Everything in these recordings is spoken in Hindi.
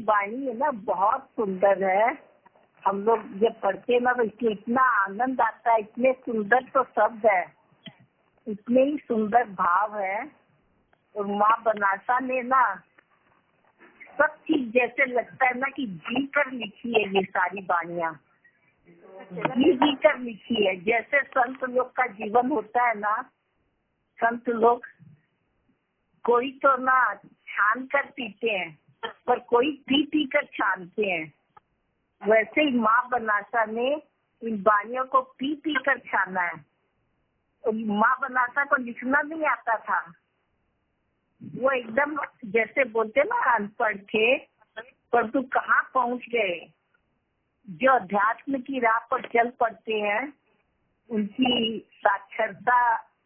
वाणी है ना बहुत सुंदर है। हम लोग जब पढ़ते हैं ना तो इसलिए इतना आनंद आता है, इतने सुंदर तो शब्द है, इतने ही सुंदर भाव है। और माँ बनासा ने ना सब चीज जैसे लगता है ना कि जी कर लिखी है, ये सारी वाणियाँ जी कर लिखी है। जैसे संत लोग का जीवन होता है ना, संत लोग कोई तो ना छान कर पीते हैं पर कोई पी पी कर छानते हैं, वैसे ही माँ बनासा ने इन वाणियों को पी पी कर छाना है। माँ बनासा को लिखना नहीं आता था, वो एकदम जैसे बोलते ना अनपढ़ थे, परंतु कहाँ पहुँच गए। जो अध्यात्म की राह पर चल पड़ते हैं उनकी साक्षरता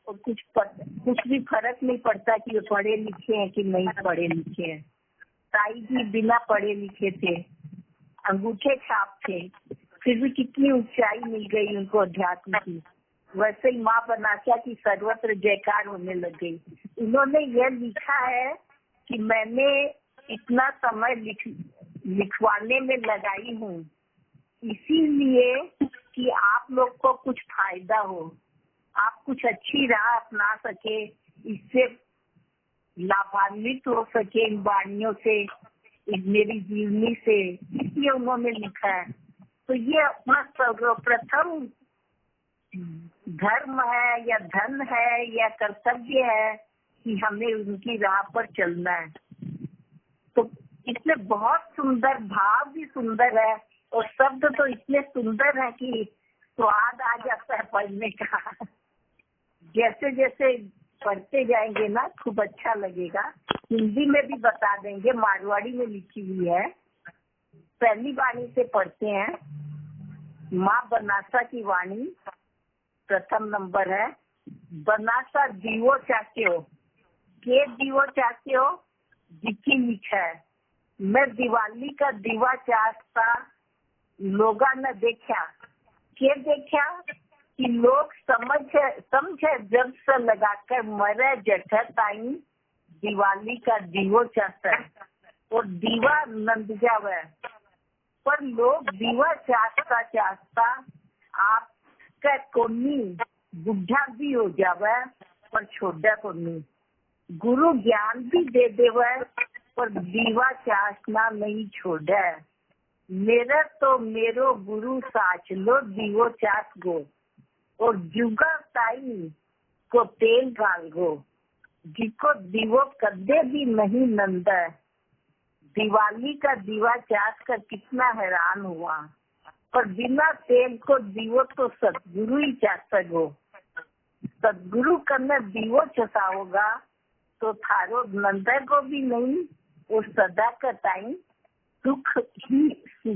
और कुछ भी फर्क नहीं पड़ता कि वो पढ़े लिखे हैं कि नहीं पढ़े लिखे हैं। ताई जी बिना पढ़े लिखे थे, अंगूठे छाप थे, फिर भी कितनी ऊंचाई मिल गई उनको अध्यात्म की। वैसे ही माँ बनासा की सर्वत्र जयकार होने लग गई। उन्होंने यह लिखा है कि मैंने इतना समय लिखवाने में लगाई हूँ इसीलिए कि आप लोग को कुछ फायदा हो, आप कुछ अच्छी राह अपना सके, इससे लाभान्वित हो सके इन वाणियों से, मेरी जीवनी से, इसलिए उन्होंने लिखा है। तो ये अपना सर्वप्रथम धर्म है या धन है या कर्तव्य है कि हमें उनकी राह पर चलना है। तो इसमें बहुत सुंदर भाव भी सुंदर है और शब्द तो इतने सुंदर है कि स्वाद आ जाता है पढ़ने का। जैसे जैसे पढ़ते जाएंगे ना खूब अच्छा लगेगा। हिंदी में भी बता देंगे, मारवाड़ी में लिखी हुई है। पहली वाणी से पढ़ते हैं। माँ बनासा की वाणी प्रथम नंबर है। बनासा दीवो चाहते के दीवो चाहते हो जिकी लिखा है। मैं दिवाली का दीवा चाहता लोगा न देखा के देखा कि लोग समझे जब से लगाकर मरे जठर ताई दिवाली का दीवो चाहता है और दीवा नंद जावे। पर लोग दीवा चाहता चाहता आपका कोनी बुढ़ा भी हो जावे पर छोड़ा कोनी। गुरु ज्ञान भी दे देवे पर दीवा चाहना नहीं छोड़ा। मेरा तो मेरो गुरु साच लो दीवो चास गो और जुगा ताई को तेल गाल गो जिको दीवो कदे भी नहीं नंदा। दिवाली का दीवा चास कर कितना हैरान हुआ, पर बिना तेल को दीवो तो सदगुरु ही चाहता गो। सदगुरु करना दीवो चसा होगा तो थारो नंदा को भी नहीं और सदा का टाइम सुख ही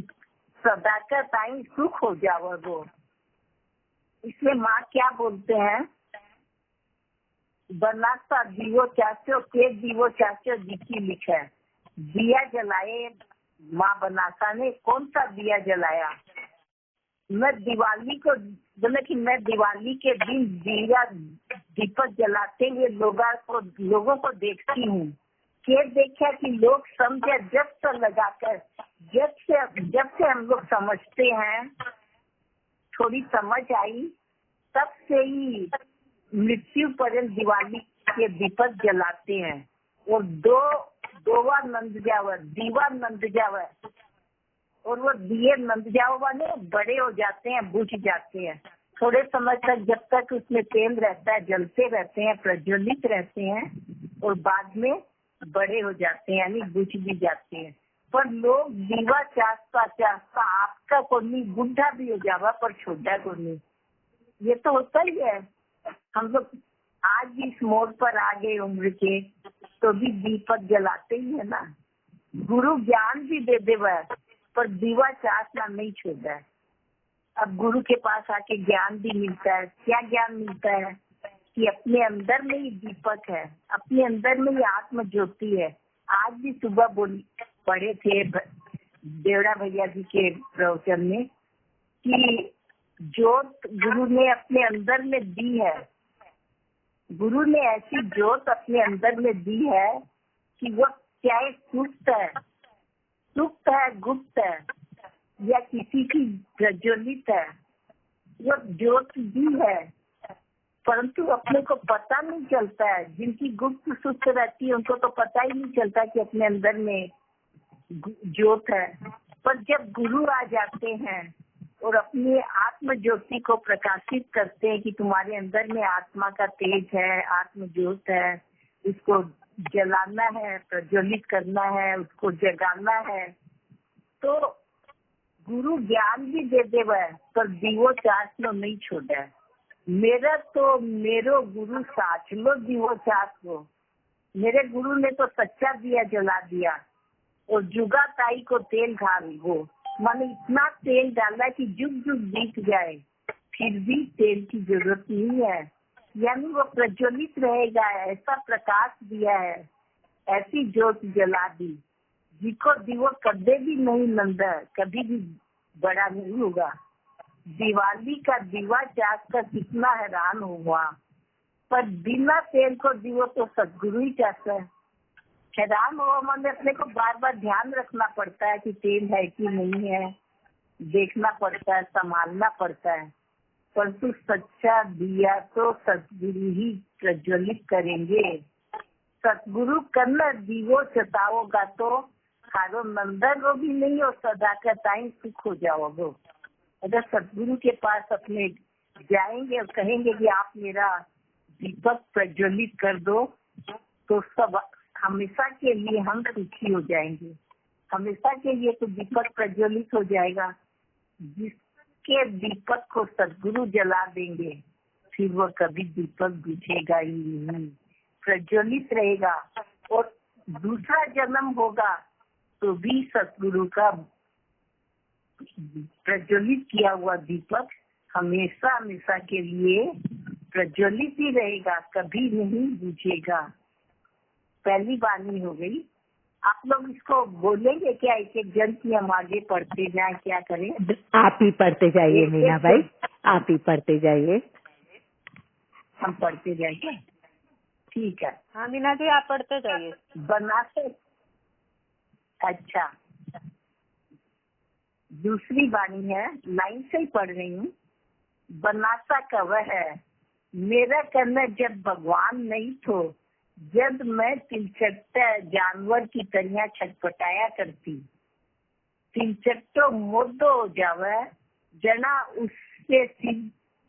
सदा का टाइम सुख हो जाओगे। इसमें माँ क्या बोलते हैं, बनासा दीवो चाचो के दीवो चाचो जिकी लिखा है। दिया जलाए माँ बनासा ने, कौन सा दिया जलाया। मैं दिवाली को बोले कि मैं दिवाली के दिन दिया दीपक जलाते हुए लोगों को देखती हूँ। के देखा कि लोग समझे जब से लगाकर जब से हम लोग समझते हैं, थोड़ी समझ आई, तब से ही मृत्यु पर्यंत दिवाली के दीपक जलाते हैं। और दोवा नंद जावर दीवा नंद जावर और वो दिए नंद जाओ वाले बड़े हो जाते हैं, बुझ जाते हैं। थोड़े समय तक जब तक उसमें तेल रहता है जलते रहते हैं, प्रज्वलित रहते हैं और बाद में बड़े हो जाते हैं यानी बुझ भी जाते हैं। पर लोग दीवा चाहता चाहता आपका कोनी बुढ़ा भी हो जावा पर छोटा कोनी। ये तो होता ही है। हम लोग आज भी इस मोड़ पर आ गए उम्र के तो भी दीपक जलाते ही है ना। गुरु ज्ञान भी दे दे पर दीवा चाहना नहीं छोड़ा। अब गुरु के पास आके ज्ञान भी मिलता है। क्या ज्ञान मिलता है कि अपने अंदर में ही दीपक है, अपने अंदर में ही आत्म ज्योति है। आज भी सुबह पढ़े थे देवड़ा भैया जी के प्रवचन में कि ज्योत गुरु ने अपने अंदर में दी है। गुरु ने ऐसी ज्योत अपने अंदर में दी है कि वो चाहे सुप्त है, सुप्त है गुप्त है या किसी की प्रज्वलित है, वो ज्योत भी है, परंतु अपने को पता नहीं चलता है। जिनकी गुप्त सुस्त रहती है उनको तो पता ही नहीं चलता कि अपने अंदर में ज्योत है। पर जब गुरु आ जाते हैं और अपनी आत्म ज्योति को प्रकाशित करते हैं कि तुम्हारे अंदर में आत्मा का तेज है, आत्म ज्योत है, उसको जलाना है, प्रज्वलित करना है, उसको जगाना है, तो गुरु ज्ञान भी दे देवे पर दीवो चास लो नहीं छोड़े। मेरा तो मेरो गुरु साच लो दीवो चास लो। मेरे गुरु ने तो सच्चा दिया जला दिया और जुगा ताई को तेल घाल वो। मैंने इतना तेल डाला कि जुग जुग बीत जाए फिर भी तेल की जरूरत नहीं है, यानी वो प्रज्वलित रहेगा। ऐसा प्रकाश दिया है, ऐसी ज्योत जला दी जिसको दीवो कभी भी नहीं नंदा, कभी भी बड़ा नहीं होगा। दिवाली का दीवा चाक कर कितना हैरान हुआ, पर बिना तेल को दीवो तो सदगुरु ही चाहता है। हैरान हुआ मैंने, अपने को बार बार ध्यान रखना पड़ता है कि तेल है कि नहीं है, देखना पड़ता है, संभालना पड़ता है। परंतु सच्चा दिया तो सदगुरु ही प्रज्वलित करेंगे। सतगुरु करना दीवो चताओगा तो खारो नंदन वो भी नहीं हो, सदा का टाइम सुख हो जाओगे। अगर सतगुरु के पास अपने जाएंगे और कहेंगे कि आप मेरा दीपक प्रज्वलित कर दो, तो सब हमेशा के लिए हम सुखी हो जाएंगे। हमेशा के लिए तो दीपक प्रज्वलित हो जाएगा। जिसके दीपक को सतगुरु जला देंगे फिर वो कभी दीपक बुझेगा ही नहीं, प्रज्वलित रहेगा। और दूसरा जन्म होगा तो भी सतगुरु का प्रज्वलित किया हुआ दीपक हमेशा हमेशा के लिए प्रज्वलित ही रहेगा, कभी नहीं बुझेगा। पहली बानी हो गई। आप लोग इसको बोलेंगे क्या? एक एक जन की हम आगे पढ़ते जाएं, क्या करें? आप ही पढ़ते जाइए मीना भाई, आप ही पढ़ते जाइए। हम पढ़ते जाएंगे, ठीक है। हाँ मीना जी आप पढ़ते जाइए। बनाते, अच्छा दूसरी बानी है, लाइन से ही पढ़ रही हूँ। बनासा कव है मेरा करना जब भगवान नहीं तो, जब मैं तिलचट्टा जानवर की तरह छटपटाया करती। तिलचट्टो मुर्दो हो जावे जना उससे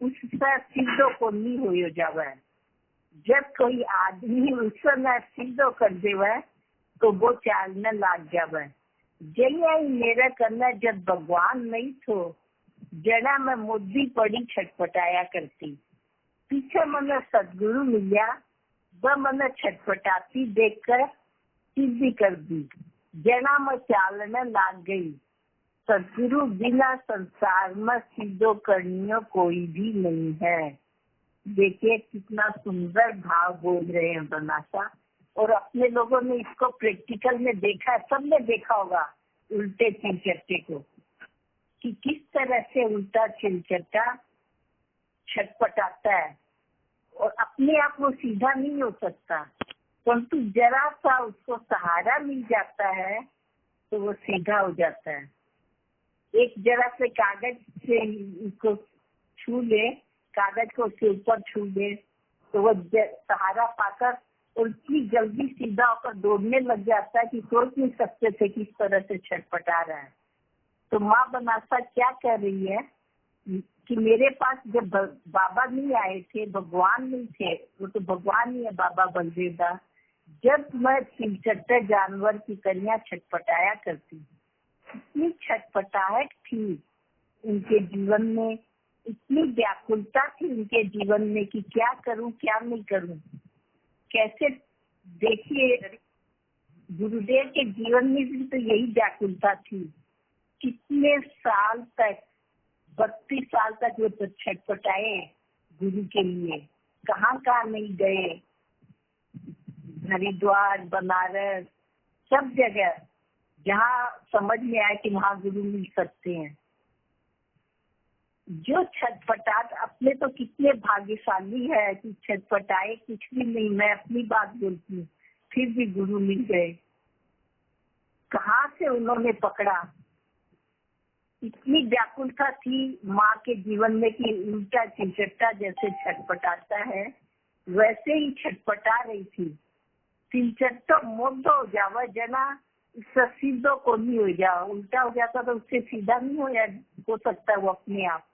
सिद्धो को नहीं हो जावे। जब कोई आदमी उससे सिद्धो कर देवे तो वो चालने लग जावे। जय मेरा करना जब भगवान नहीं तो, जना मैं मुद्दी पड़ी छटपटाया करती। पीछे मैंने सदगुरु मिला, वह मैंने छटपटाती देखकर सीधी कर दी। जना मैं चालने लग गई। सदगुरु बिना संसार में सीधो करनियो कोई भी नहीं है। देखिए कितना सुंदर भाव बोल रहे हैं बनासा। और अपने लोगों ने इसको प्रैक्टिकल में देखा है, सबने देखा होगा उल्टे चिलचट्टे को, कि किस तरह से उल्टा चिलचट्टा छटपटाता है और अपने आप वो सीधा नहीं हो सकता, परंतु जरा सा उसको सहारा मिल जाता है तो वो सीधा हो जाता है। एक जरा से कागज से उसको छू ले, कागज को उसके ऊपर छू ले तो वो सहारा पाकर और इतनी जल्दी सीधा होकर दौड़ने लग जाता है कि सोच नहीं सकते थे किस तरह से छटपटा रहा है। तो माँ बनासा क्या कर रही है कि मेरे पास जब बाबा नहीं आए थे, भगवान नहीं थे, वो तो भगवान ही है बाबा बलदेव दास, जब मैं तिलचट्टा जानवर की तरह छटपटाया करती, इतनी छटपटाहट थी उनके जीवन में, इतनी व्याकुलता थी उनके जीवन में कि क्या करूं क्या नहीं करूं। कैसे देखिए गुरुदेव के जीवन में भी तो यही व्याकुलता थी। कितने साल तक, 32 साल तक वो तो छटपटाए गुरु के लिए, कहाँ कहाँ नहीं गए, हरिद्वार बनारस सब जगह जहाँ समझ में आए कि वहाँ गुरु मिल सकते हैं। जो छटपटाट, अपने तो कितने भाग्यशाली है कि छटपटाए कुछ भी नहीं, मैं अपनी बात बोलती हूँ, फिर भी गुरु मिल गए। कहाँ से उन्होंने पकड़ा। इतनी व्याकुलता थी माँ के जीवन में कि उल्टा चिलचट्टा जैसे छटपटाता है वैसे ही छटपटा रही थी। चिलचट्टो मोदो हो जावा जना, इससे सीधो को नहीं हो जा। उल्टा हो जाता तो उससे सीधा नहीं हो सकता वो अपने आप।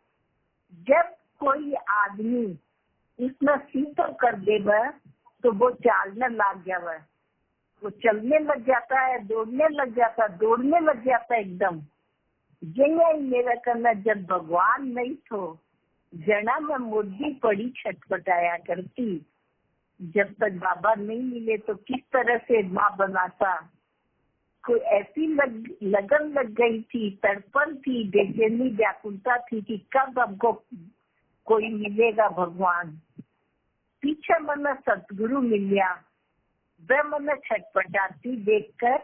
जब कोई आदमी इतना सीधो कर देगा तो वो चालने लग जावा, वो चलने लग जाता है, दौड़ने लग जाता है एकदम। ये मेरा करना जब भगवान नहीं तो जना में मुर्गी पड़ी छटपटाया करती। जब तक बाबा नहीं मिले तो किस तरह से माँ बनाता। कोई ऐसी लगन लग गई थी, तड़पन थी, बेचैनी व्याकुलता थी कि कब हमको कोई मिलेगा भगवान। पीछे मन सतगुरु मिलिया, वह मन छटपटाती देखकर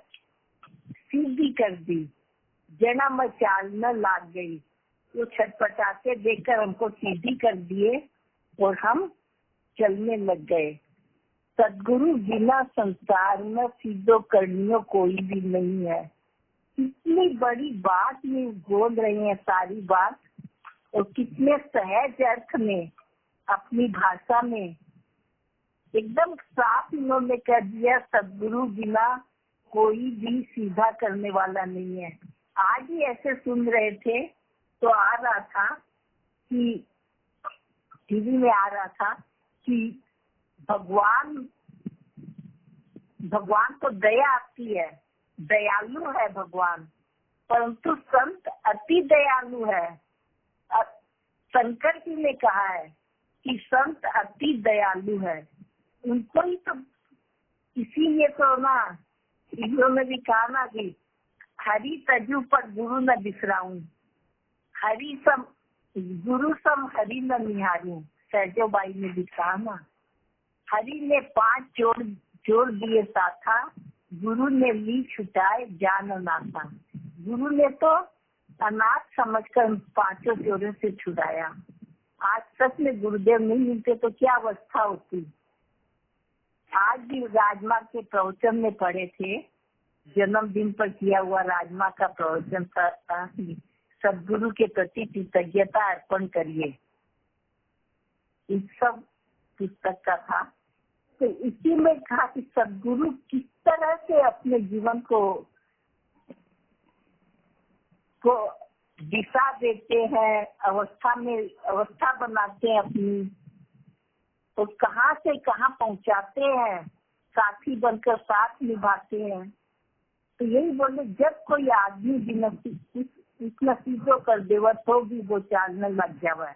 सीधी कर दी। जना में चालने लग गई। वो छटपटाते देखकर हमको सीधी कर दिए और हम चलने लग गए। सदगुरु बिना संसार में सीधो करनियो कोई भी नहीं है। इतनी बड़ी बात ये बोल रहे हैं सारी बात, और कितने सहज अर्थ में अपनी भाषा में एकदम साफ इन्होंने कह दिया। सदगुरु बिना कोई भी सीधा करने वाला नहीं है। आज ही ऐसे सुन रहे थे तो आ रहा था कि टीवी में आ रहा था कि भगवान तो दया आती है, दयालु है भगवान, परंतु संत अति दयालु है। शंकर जी ने कहा है कि संत अति दयालु है। उनको ही तो इसीलिए तो ना इन्होंने भी कहा ना कि हरि तजु पर गुरु न बिसराऊं, हरि सम गुरु सम हरि न निहारूं। सहजो बाई ने भी कहा ना, हरि ने 5 जोड़ दिए साथा, गुरु ने ली छुटाए जान नाथा। गुरु ने तो अनाथ समझकर 5 जोड़ों से छुड़ाया। आज सच में गुरुदेव नहीं मिलते तो क्या अवस्था होती। आज भी राजमा के प्रवचन में पढ़े थे, जन्मदिन पर किया हुआ राजमा का प्रवचन था, सदगुरु के प्रति कृतज्ञता अर्पण करिए, इस सब पुस्तक का था। तो इसी में कहा कि सदगुरु किस तरह से अपने जीवन को दिशा देते हैं, अवस्था बनाते हैं अपनी, तो कहाँ से कहाँ पहुँचाते हैं, साथी बनकर साथ निभाते हैं। तो यही बोले, जब कोई आदमी बिना इतना सीधो कर देवा तो भी वो चालने लग जावा।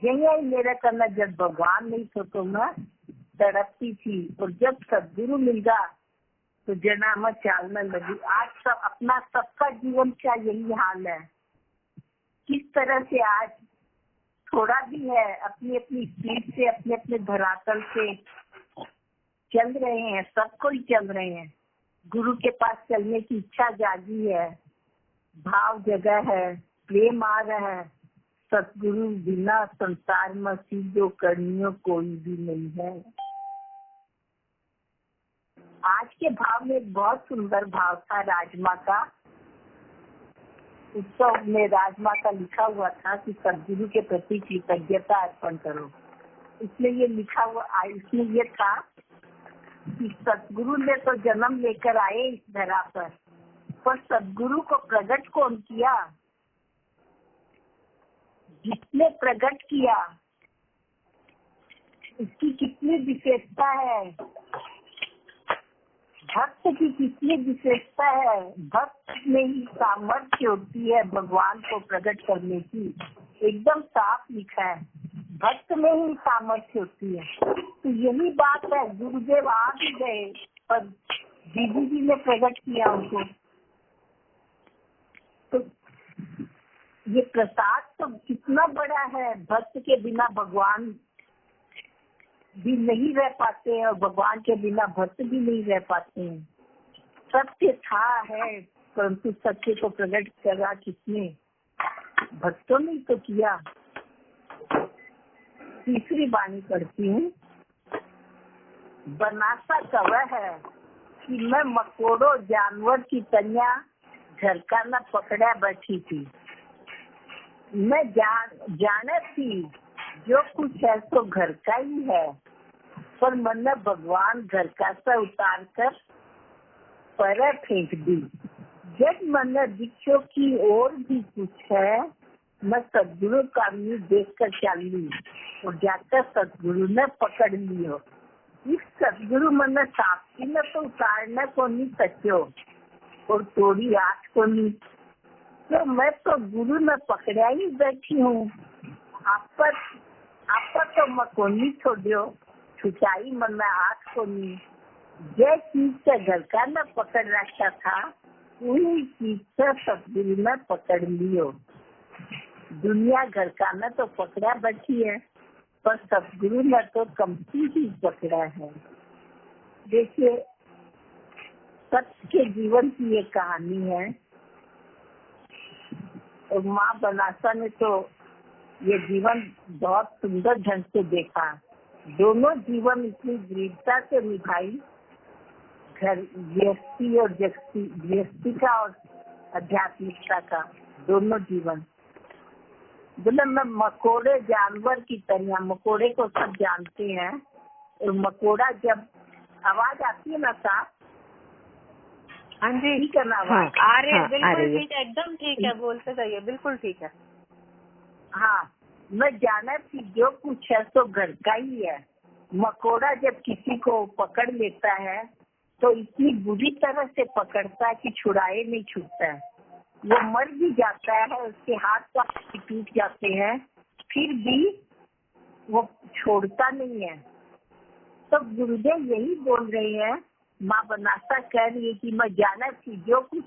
यही मेरा करना जब भगवान नहीं तो मैं तड़पती थी, और जब सदगुरु मिल गया तो जना में चालने लगी। आज सब अपना सबका जीवन का यही हाल है। किस तरह से आज थोड़ा भी है अपनी अपनी स्पीड से, अपने अपने धरातल से चल रहे हैं, सबको ही चल रहे हैं। गुरु के पास चलने की इच्छा जागी है, भाव जगह है, प्रेम आ रहा है। सतगुरु बिना संसार में सीधो करनियो कोई भी नहीं है। आज के भाव में एक बहुत सुंदर भाव था राजमा का। उत्सव में राजमा का लिखा हुआ था कि सदगुरु के प्रति कृतज्ञता अर्पण करो। इसलिए ये लिखा हुआ, इसमें ये था कि सदगुरु ने तो जन्म लेकर आए इस धरा पर सदगुरु को प्रकट कौन किया? जिसने प्रकट किया इसकी कितनी विशेषता है, भक्त की कितनी विशेषता है। भक्त में ही सामर्थ्य होती है भगवान को प्रकट करने की। एकदम साफ लिखा है, भक्त में ही सामर्थ्य होती है। तो यही बात है, गुरुदेव आ भी गए पर दीदी जी ने प्रकट किया उनको। तो ये प्रसाद तो कितना बड़ा है। भक्त के बिना भगवान भी नहीं रह पाते हैं और भगवान के बिना भक्त भी नहीं रह पाते हैं। सत्य था है, परंतु सत्य को प्रकट करा किसने? भक्तों ने तो किया। तीसरी वाणी पढ़ती हूँ। बनासा कवह है कि मैं मकोड़ो जानवर की तरह घर का न पकड़ा बैठी थी। मैं जाने थी जो कुछ है तो घर का ही है, पर मैंने भगवान घर का सा उतार कर पर फेंक दी। जब मैंने दिखो की और भी कुछ है, मैं सदगुरु का मुँह देख कर चली और जाकर सदगुरु ने पकड़ लियो। इस सदगुरु मैंने साक्षी में तो उतारने को नहीं सको और थोड़ी आँख को नहीं, तो मैं तो गुरु में पकड़ा ही बैठी हूँ। आप पर तो मैं को नहीं छोड़ो, छुटाई मन में आँख को नहीं। जे चीज से घर का न पकड़ रखा था, वही चीज से सदगुरु ने पकड़ लियो। दुनिया घर का न तो पकड़ा बैठी है, पर सदगुरु ने तो कमती ही पकड़ा है। देखिए, सत्य के जीवन की ये कहानी है और माँ बनासा ने तो ये जीवन बहुत सुंदर ढंग से देखा। दोनों जीवन इतनी दृढ़ता से निभाई, घर गृहस्थी और गृहस्थी का और आध्यात्मिकता का दोनों जीवन। बोले मैं मकोड़े जानवर की तरह, मकोड़े को सब जानते हैं, और मकोड़ा जब आवाज आती है ना साफ, हाँ जी ठीक है ना आवाज? आ रही है, हाँ, आ बिल्कुल रही है। ठीक है, एकदम ठीक है, बोलते जाइए, बिल्कुल ठीक है। हाँ, मैं जाना थी जो कुछ है तो घर का ही है। मकोड़ा जब किसी को पकड़ लेता है तो इतनी बुरी तरह से पकड़ता है कि छुड़ाए नहीं छूटता है। वो मर भी जाता है, उसके हाथ पांव टूट जाते हैं, फिर भी वो छोड़ता नहीं है। तो गुरुदेव यही बोल रहे हैं, माँ बनासा कह रही है कि मैं जाना थी जो कुछ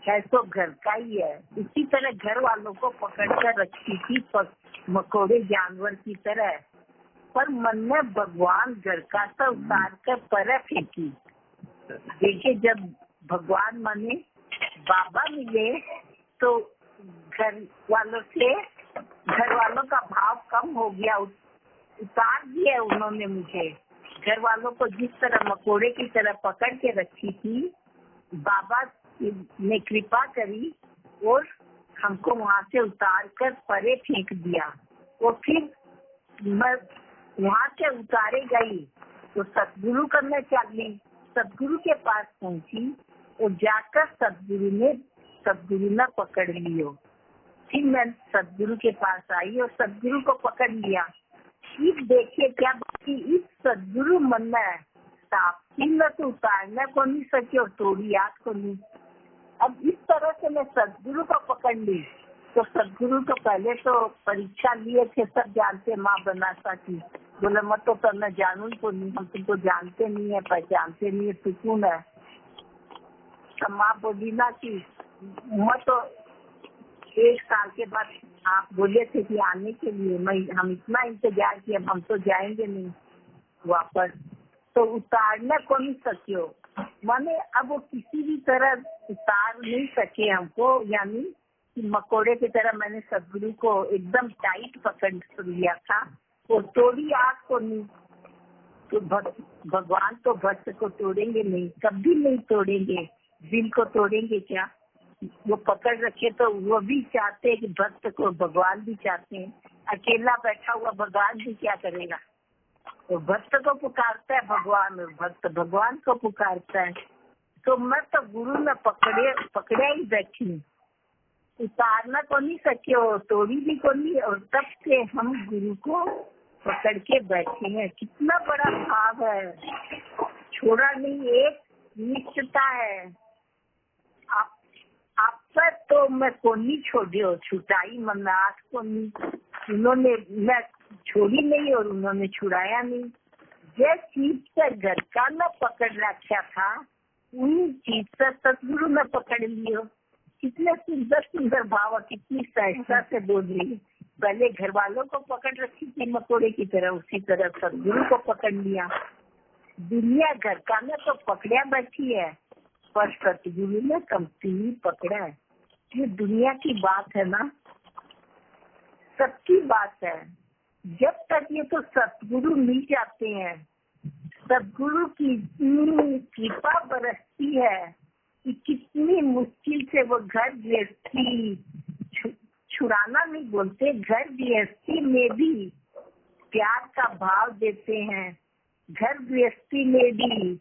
है तो घर का ही है। इसी तरह घर वालों को पकड़ कर रखी थी मकोड़े जानवर की तरह, पर मन में भगवान घर का सा उतार कर पर फेंकी। देखिए, जब भगवान माने बाबा मिले तो घर वालों का भाव कम हो गया, उतार दिया उन्होंने मुझे। घर वालों को जिस तरह मकोड़े की तरह पकड़ के रखी थी, बाबा ने कृपा करी और हमको वहाँ से उतार कर परे फेंक दिया। और फिर मैं वहाँ से उतारे गई तो सतगुरु करने चली, सतगुरु के पास पहुँची और जाकर सतगुरु ने पकड़ लियो। फिर मैं सतगुरु के पास आई और सतगुरु को पकड़ लिया। फिर देखिए क्या बाकी, इस सतगुरु मन में साक्षी में तो उतारने को नहीं सके और थोड़ी याद को नहीं। अब इस तरह से मैं सतगुरु को पकड़ ली। तो सतगुरु को पहले तो परीक्षा लिए थे, सब जानते माँ बनासा की। बोले मैं तो करना जानू को नहीं, हम तुमको जानते नहीं है, पहचानते नहीं है, तू कौन है? तो माँ बोली ना कि मैं तो 1 साल के बाद आप बोले थे कि आने के लिए, हम इतना इंतजार किए, हम तो जाएंगे नहीं वापस। तो उतारने को नहीं सके, माने अब वो किसी भी तरह उतार नहीं सके हमको, यानी कि मकोड़े की तरह मैंने सदगुरु को एकदम टाइट पकड़ लिया था और तोड़ी आग को नहीं। तो भगवान तो भक्त को तोड़ेंगे नहीं, कभी नहीं तोड़ेंगे, दिल को तोड़ेंगे क्या? वो पकड़ रखे तो वो भी चाहते हैं कि भक्त को, भगवान भी चाहते हैं। अकेला बैठा हुआ भगवान भी क्या करेगा? तो भक्त को पुकारता है भगवान और भक्त भगवान को पुकारता है। तो मैं तो गुरु ने पकड़े ही बैठी, उतारना को नहीं सके और तोड़ी भी को नहीं, और तब से हम गुरु को पकड़ के बैठे हैं। कितना बड़ा भाव है, छोड़ा नहीं, एक निश्चयता है। आप पर तो मैं को नहीं छोड़ियो, छुटाई मन आँख को नहीं, उन्होंने मैं छोड़ी नहीं और उन्होंने छुड़ाया नहीं। जिस चीज से घर का न पकड़ रखा था, उन्हीं चीज से सतगुरु ने पकड़ लियो। कितने सुंदर सुंदर भाव, कितनी सहजता से बोल रही है। पहले घर वालों को पकड़ रखी थी मकोड़े की तरह, उसी तरह सतगुरु को पकड़ लिया। दुनिया घर का न तो पकड़ा बैठी है, पर सतगुरु ने कमती पकड़ा है। ये दुनिया की बात है ना, सबकी बात है। जब तक ये तो सतगुरु मिल जाते हैं सदगुरु की इतनी कृपा बरसती है कि कितनी मुश्किल से वो घर गृहस्थी छुड़ाना नहीं बोलते, घर गृहस्थी में भी प्यार का भाव देते हैं, घर गृहस्थी में भी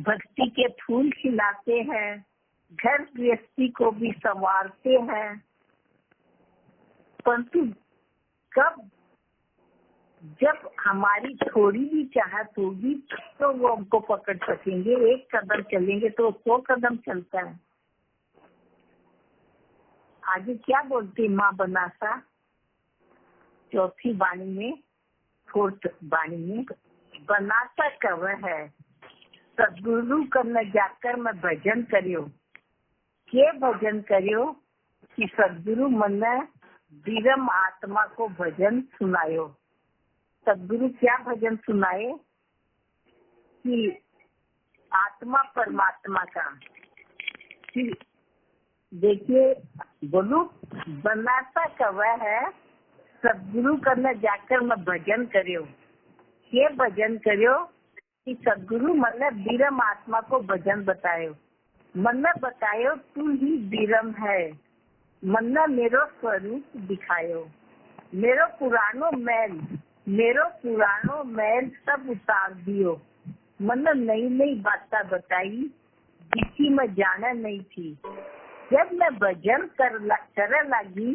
भक्ति के फूल खिलाते हैं, घर गृहस्थी को भी संवारते हैं। परंतु कब जब हमारी थोड़ी भी चाहत होगी तो वो हमको पकड़ सकेंगे। एक कदम चलेंगे तो 100 कदम चलता है। आगे क्या बोलती माँ बनासा चौथी वाणी में, 4th वाणी में, बनासा कव है सदगुरु करना जाकर मैं भजन करियो। के भजन करियो कि सदगुरु मन विरम आत्मा को भजन सुनायो। सदगुरु क्या भजन सुनाए कि आत्मा परमात्मा का। देखिए बोलू, बनासा कवा है सदगुरु करना जाकर मैं भजन करियो। ये भजन करियो कि सदगुरु मन विरम आत्मा को भजन बतायो। मन बतायो तू ही विरम है, मन मेरो स्वरूप दिखायो। मेरो पुरानो मैल सब उतार दियो। मन नई नई बातें बताई जिसकी मैं जाना नहीं थी। जब मैं भजन कर लगी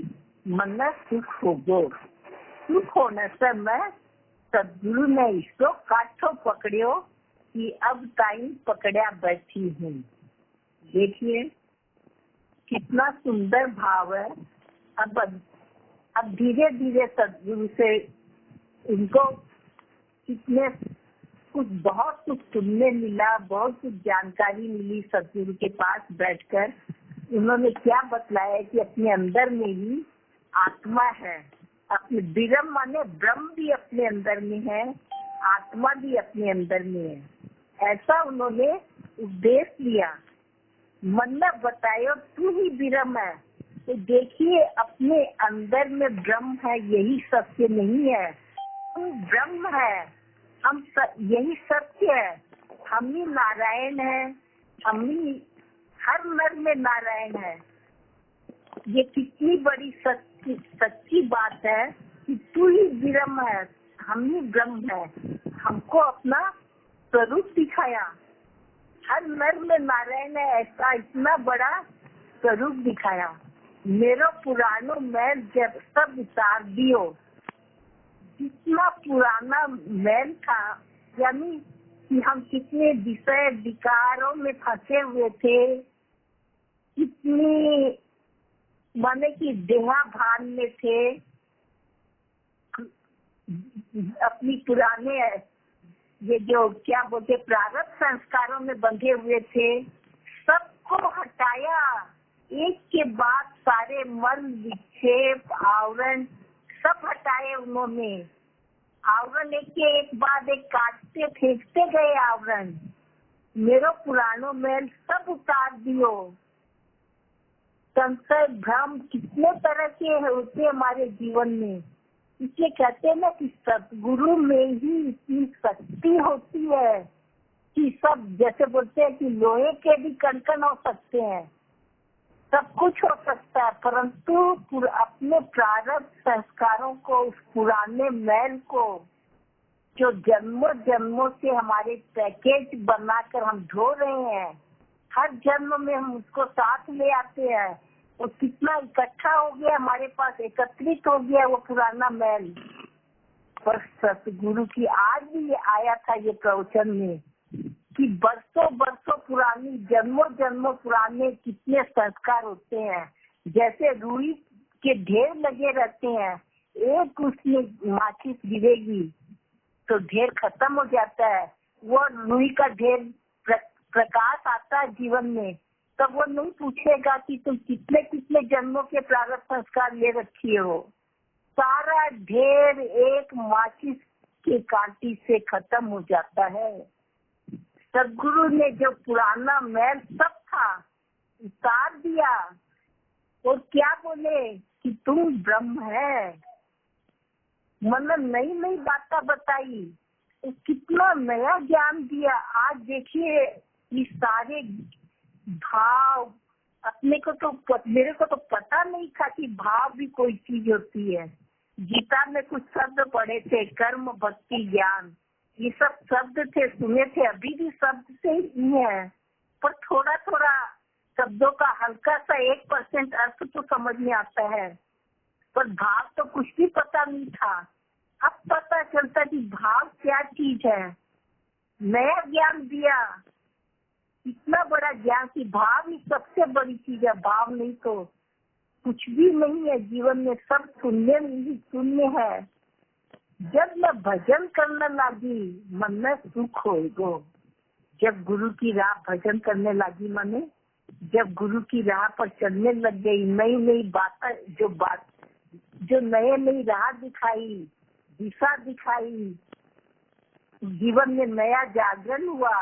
मन सुख हो गो। सुख होने से मैं सदगुरु ने इसको काठो पकड़ियो कि अब टाइम पकड़िया बैठी हूँ। देखिए कितना सुंदर भाव है। अब धीरे धीरे सदगुरु से उनको कितने बहुत कुछ सुनने मिला, बहुत कुछ जानकारी मिली। सदगुरु के पास बैठकर उन्होंने क्या बतलाया कि अपने अंदर में ही आत्मा है, अपने विरम माने ब्रह्म भी अपने अंदर में है, आत्मा भी अपने अंदर में है। ऐसा उन्होंने उपदेश दिया। मन में बतायो तू ही विरम है। तो देखिए अपने अंदर में ब्रह्म है, यही सत्य नहीं है। हम ब्रह्म है, यही सत्य है। हम ही नारायण है, हम ही हर नर में नारायण है। ये कितनी बड़ी सच्ची बात है कि तू ही ब्रह्म है, हम ही ब्रह्म है। हमको अपना स्वरूप दिखाया। हर नर में नारायण है, ऐसा इतना बड़ा स्वरूप दिखाया। मेरो पुरानो मैल जब सब उतार दियो। जितना पुराना मैल था, यानी कि हम कितने विषय विकारों में फंसे हुए थे, कितनी माने कि देहा भान में थे, अपनी पुराने ये जो क्या बोलते प्रारब्ध संस्कारों में बंधे हुए थे, सबको हटाया। एक के बाद सारे मन विक्षेप आवरण सब हटाए उन्होंने। आवरण एक के एक बाद एक काटते फेंकते गए आवरण। मेरो पुरानो मैल सब उतार दियो। संशय भ्रम कितने तरह के होते हमारे जीवन में। इसलिए कहते हैं ना कि सतगुरु में ही इतनी शक्ति होती है कि सब, जैसे बोलते हैं कि लोहे के भी कणकण हो सकते हैं, सब कुछ हो सकता है, परंतु अपने प्रारब्ध संस्कारों को, उस पुराने मैल को जो जन्मों जन्मों से हमारे पैकेज बनाकर हम ढो रहे हैं, हर जन्म में हम उसको साथ ले आते हैं। और कितना इकट्ठा हो गया हमारे पास, एकत्रित हो गया वो पुराना मैल। पर सतगुरु की आज भी आया था ये प्रवचन में कि बरसों बरसों पुरानी, जन्मों जन्मों पुराने कितने संस्कार होते हैं। जैसे रुई के ढेर लगे रहते हैं, एक उसमें माचिस गिरेगी तो ढेर खत्म हो जाता है। वो रुई का ढेर प्रकाश आता है जीवन में, तब वो नहीं पूछेगा कि तुम कितने कितने जन्मों के प्रारब्ध संस्कार ले रखी हो। सारा ढेर एक माचिस के कांटी से खत्म हो जाता है। सदगुरु ने जो पुराना मैल सब था उतार दिया और क्या बोले कि तुम ब्रह्म है। मतलब नई नई बातें बताई। कितना नया ज्ञान दिया। आज देखिए ये सारे भाव अपने को तो मेरे को तो पता नहीं था कि भाव भी कोई चीज होती है। गीता में कुछ शब्द पढ़े थे, कर्म भक्ति ज्ञान, ये सब शब्द थे, सुने थे, अभी भी शब्द से ही है, पर थोड़ा थोड़ा शब्दों का हल्का सा 1% अर्थ तो समझ में आता है, पर भाव तो कुछ भी पता नहीं था। अब पता चलता कि भाव क्या चीज है। नया ज्ञान दिया, इतना बड़ा ज्ञान कि भाव ही सबसे बड़ी चीज है। भाव नहीं तो कुछ भी नहीं है जीवन में, सब शून्य ही शून्य है। जब मैं भजन करने लगी मन में सुख होएगो। जब गुरु की राह भजन करने लगी मने, जब गुरु की राह पर चलने लग गई, नई नई बातें जो नए नई राह दिखाई, दिशा दिखाई, जीवन में नया जागरण हुआ,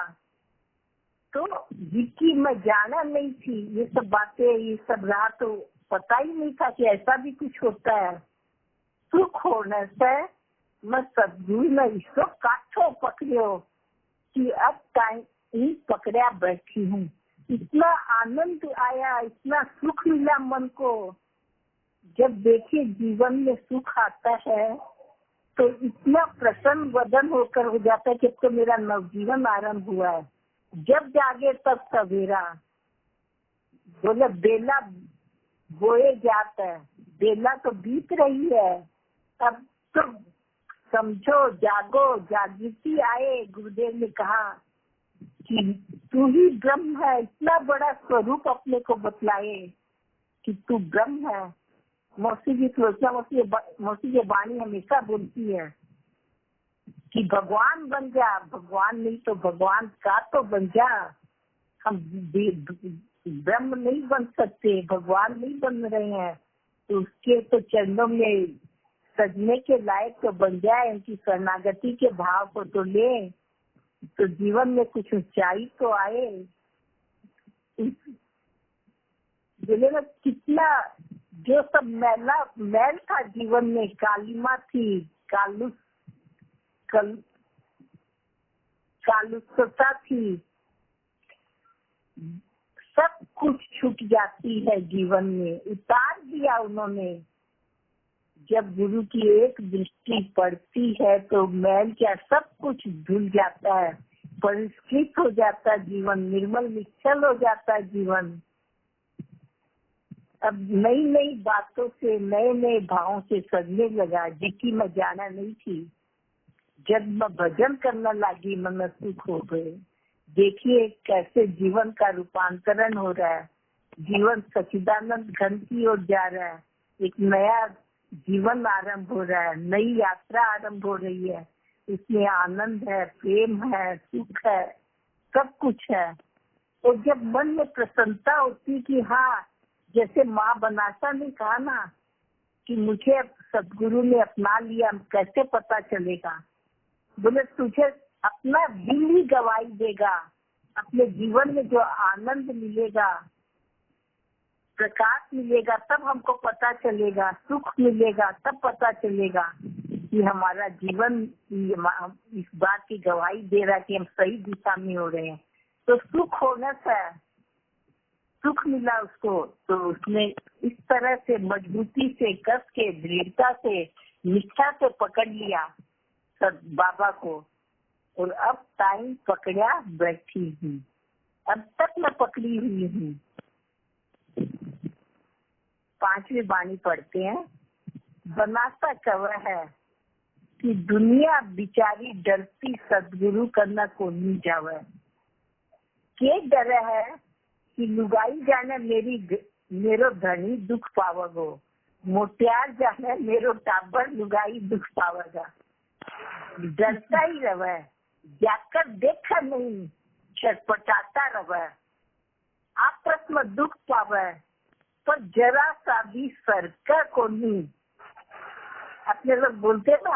तो जिसकी मैं जाना नहीं थी, ये सब बातें, ये सब राह तो पता ही नहीं था कि ऐसा भी कुछ होता है। सुख होने से मैं सदगुरु में इसको काठो पकड़ो कि अब टाइम पकड़ा बैठी हूँ। इतना आनंद आया, इतना सुख मिला मन को। जब देखिए जीवन में सुख आता है तो इतना प्रसन्न वदन होकर हो जाता है कि तो मेरा नवजीवन आरंभ हुआ है। जब जागे तब सवेरा, बोले बेला बोए जाता है, बेला तो बीत रही है, अब तो समझो, जागो, जागृति आए। गुरुदेव ने कहा कि तू ही ब्रह्म है, इतना बड़ा स्वरूप अपने को बतलाए कि तू ब्रह्म है। मौसी की सोचा, मौसी की वाणी हमेशा बोलती है कि भगवान बन जा, भगवान नहीं तो भगवान का तो बन जा। हम ब्रह्म नहीं बन सकते, भगवान नहीं बन रहे हैं, तो उसके तो चरणों में सजने के लायक तो बन जाए, उनकी शरणागति के भाव को तो ले, तो जीवन में कुछ ऊंचाई तो आए। बोलेगा कितना जो सब मैल था जीवन में, कालिमा थी, कालुसता थी, सब कुछ छूट जाती है जीवन में। उतार दिया उन्होंने। जब गुरु की एक दृष्टि पड़ती है तो मैल क्या सब कुछ धुल जाता है, परिष्कृत हो जाता है जीवन, निर्मल निश्चल हो जाता है जीवन। अब नई नई बातों से, नए नए भावों से सजने लगा, जिसकी मैं जाना नहीं थी। जब मैं भजन करने लगी मन में सुख हो गए। देखिए कैसे जीवन का रूपांतरण हो रहा है, जीवन सच्चिदानंद घन की ओर जा रहा है, एक नया जीवन आरंभ हो रहा है, नई यात्रा आरंभ हो रही है। इसमें आनंद है, प्रेम है, सुख है, सब कुछ है। और जब मन में प्रसन्नता होती कि हाँ, जैसे माँ बनासा ने कहा ना कि मुझे सदगुरु ने अपना लिया, कैसे पता चलेगा? बोले तुझे अपना दिल ही गवाही देगा, अपने जीवन में जो आनंद मिलेगा, प्रकाश मिलेगा, तब हमको पता चलेगा, सुख मिलेगा तब पता चलेगा कि हमारा जीवन इस बात की गवाही दे रहा है कि हम सही दिशा में हो रहे हैं। तो सुख होने से सुख मिला उसको, तो उसने इस तरह से मजबूती से, कस के, दृढ़ता से, निष्ठा से पकड़ लिया सब बाबा को। और अब टाइम पकड़ा बैठी हूँ, अब तक मैं पकड़ी हुई हूँ। 5वीं वाणी पढ़ते हैं। बनासा कव है कि दुनिया बिचारी डरती सदगुरु करना को नहीं जावे। के डर है कि लुगाई जाने मेरो धनी दुख पावगो, मोटियार जाने मेरो टाबर लुगाई दुख पावेगा। डरता ही रहे, जाकर देखा नहीं, छटपटाता रहे, आपस में दुख पावे, पर जरा सा भी सरका को नहीं। अपने लोग बोलते ना,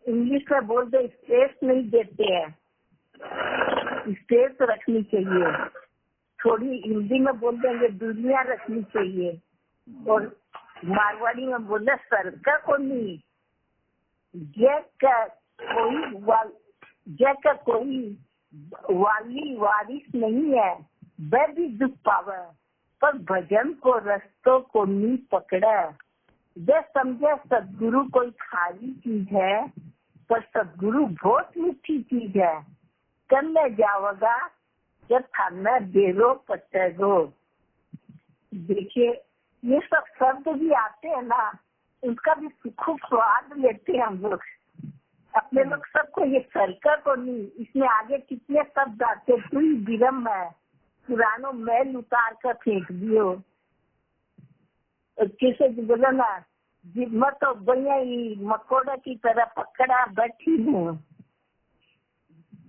इंग्लिश में बोलते स्पेस नहीं देते हैं, स्पेस रखनी चाहिए। थोड़ी हिंदी में बोल देंगे दुनिया रखनी चाहिए, और मारवाड़ी में बोले सरका को नहीं। जैसा कोई वाली वारिस नहीं है, वह भी दुख पावे, पर भजन को रस्तों को नी पकड़ा। वह समझे सदगुरु कोई खाली चीज है, पर सदगुरु बहुत मीठी चीज है। करने जाओगा जब थाना देरो पटेगो। देखिए, ये सब शब्द भी आते हैं ना, उनका भी खूब स्वाद लेते हैं हम लोग। अपने लोग सबको ये सर्कल को नहीं, इसमें आगे कितने शब्द आते, तुई विरम है, पुरानों मैल उतार कर फेंक दियो। किसे बोला ना, जिम्मा तो बढ़िया ही मकोड़ा की तरह पकड़ा बैठी हूँ,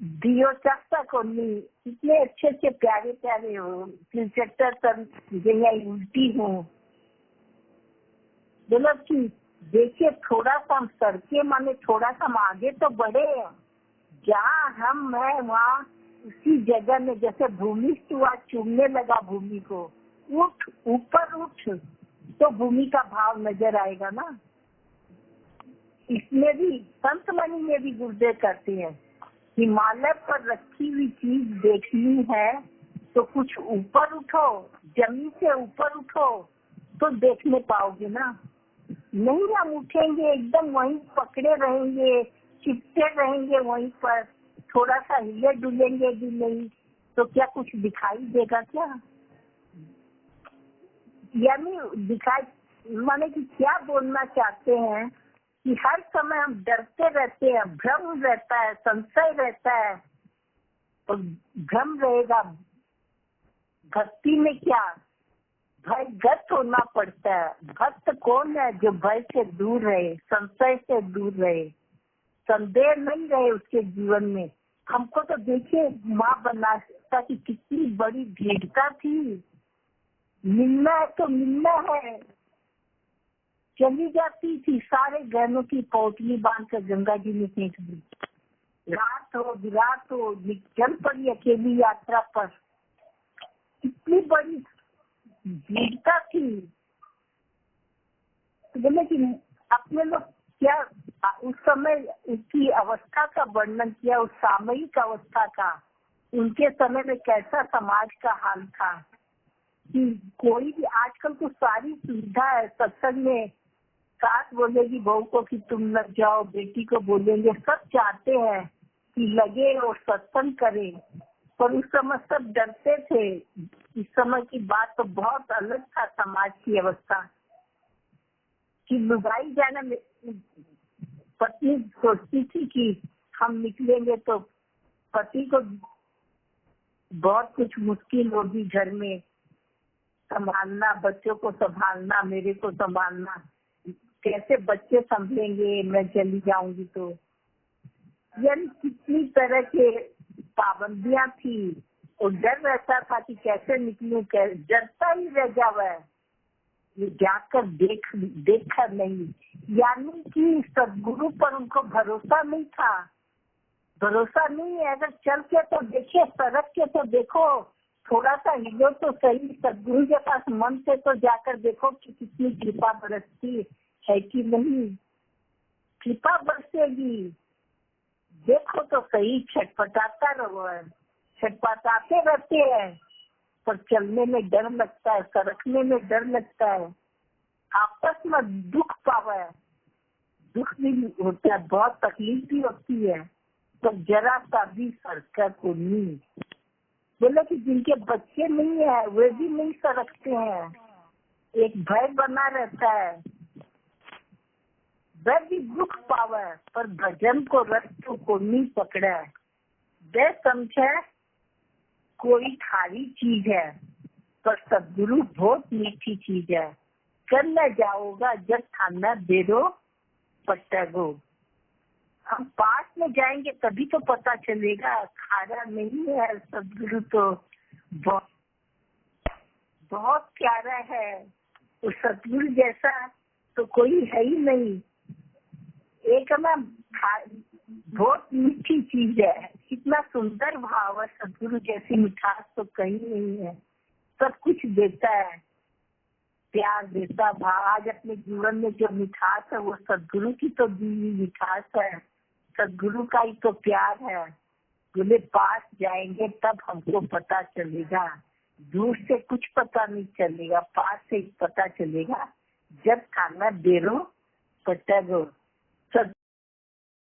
दियो चाहता को नहीं। कितने अच्छे अच्छे प्यारे प्यारे हो, फिल्टर सब बढ़िया उल्टी हूँ। मतलब कि देखिए, थोड़ा सा हम सड़के माने थोड़ा सा हम आगे तो बढ़े, जहाँ हम है वहाँ उसी जगह में, जैसे भूमि तू आज चूमने लगा भूमि को, उठ ऊपर उठ तो भूमि का भाव नजर आएगा ना। इसमें भी संत मणि में भी गुरुदेव करते हैं, हिमालय पर रखी हुई चीज देखनी है तो कुछ ऊपर उठो, जमीन से ऊपर उठो तो देखने पाओगे ना। नहीं हम उठेंगे एकदम वहीं पकड़े रहेंगे, चिपटे रहेंगे वहीं पर, थोड़ा सा हिले डुलेंगे भी नहीं तो क्या कुछ दिखाई देगा क्या? यानी दिखाई माने कि क्या बोलना चाहते हैं कि हर समय हम डरते रहते हैं, भ्रम रहता है, संशय रहता है, तो भ्रम रहेगा। भक्ति में क्या भयगत होना पड़ता है। भक्त कौन है? जो भय से दूर रहे, संशय से दूर रहे, संदेह नहीं रहे उसके जीवन में। हमको तो देखिए माँ बनाता की कितनी बड़ी भेड़ता थी, मिलना है तो मिलना है, चली जाती थी, सारे गहनों की पोटली बांध कर गंगा जी में फेंक दी। रात हो विराट हो, चल पड़ी अकेली यात्रा पर, कितनी बड़ी भेड़ता थी। तो बोले कि अपने लोग क्या उस समय उसकी अवस्था का वर्णन किया, उस सामयिक अवस्था का, उनके समय में कैसा समाज का हाल था कि कोई भी आजकल तो सारी सुविधा है। सत्संग में सास बोलेगी बहू को कि तुम लग जाओ, बेटी को बोलेंगे, सब चाहते हैं कि लगे और सत्संग करे, पर उस समय सब डरते थे। इस समय की बात तो बहुत अलग था समाज की अवस्था कि लुगाई जाना, पत्नी सोचती थी कि हम निकलेंगे तो पति को बहुत कुछ मुश्किल होगी, घर में संभालना, बच्चों को संभालना, मेरे को संभालना, कैसे बच्चे संभलेंगे मैं चली जाऊंगी तो। यानी कितनी तरह के पाबंदियां थी और डर रहता था कि कैसे निकलूं, डरता ही रह जावा है, ये जाकर देखा नहीं। यानी कि सदगुरु पर उनको भरोसा नहीं था, भरोसा नहीं है। अगर चल के तो देखिए, सड़क के तो देखो, थोड़ा सा हिलो तो सही, सदगुरु के पास मन से तो जाकर देखो कि कितनी कृपा बरसती है कि नहीं। कृपा बरसेगी, देखो तो सही, छटपटाता रहो है, छटपटाते रहते हैं, पर चलने में डर लगता है, सरकने में डर लगता है, आपस में दुख पावा है, दुख भी होता है, बहुत तकलीफ भी होती है, तो जरा सा भी सरका को नहीं। बोले कि जिनके बच्चे नहीं है वे भी नहीं सरकते हैं, एक भय बना रहता है, वह भी दुख पावा है, पर भजन को रस्तों को नहीं पकड़ा है। वह समझे कोई खाली चीज है, पर सदगुरु बहुत मीठी चीज है। करना जाओगा जब थाना देरो पटेगो। हम पास में जाएंगे तभी तो पता चलेगा, खारा नहीं है सदगुरु तो बहुत बहुत प्यारा है। उस सदगुरु जैसा तो कोई है ही नहीं। एक ना बहुत मीठी चीज है, कितना सुंदर भाव है, सदगुरु जैसी मिठास तो कहीं नहीं है। सब कुछ देता है, प्यार देता भाव। आज अपने जीवन में जो मिठास है वो सदगुरु की तो दी हुई मिठास है, सदगुरु का ही तो प्यार है। बोले पास जाएंगे तब हमको पता चलेगा, दूर से कुछ पता नहीं चलेगा, पास से पता चलेगा। जब खाना दे रो पटरो।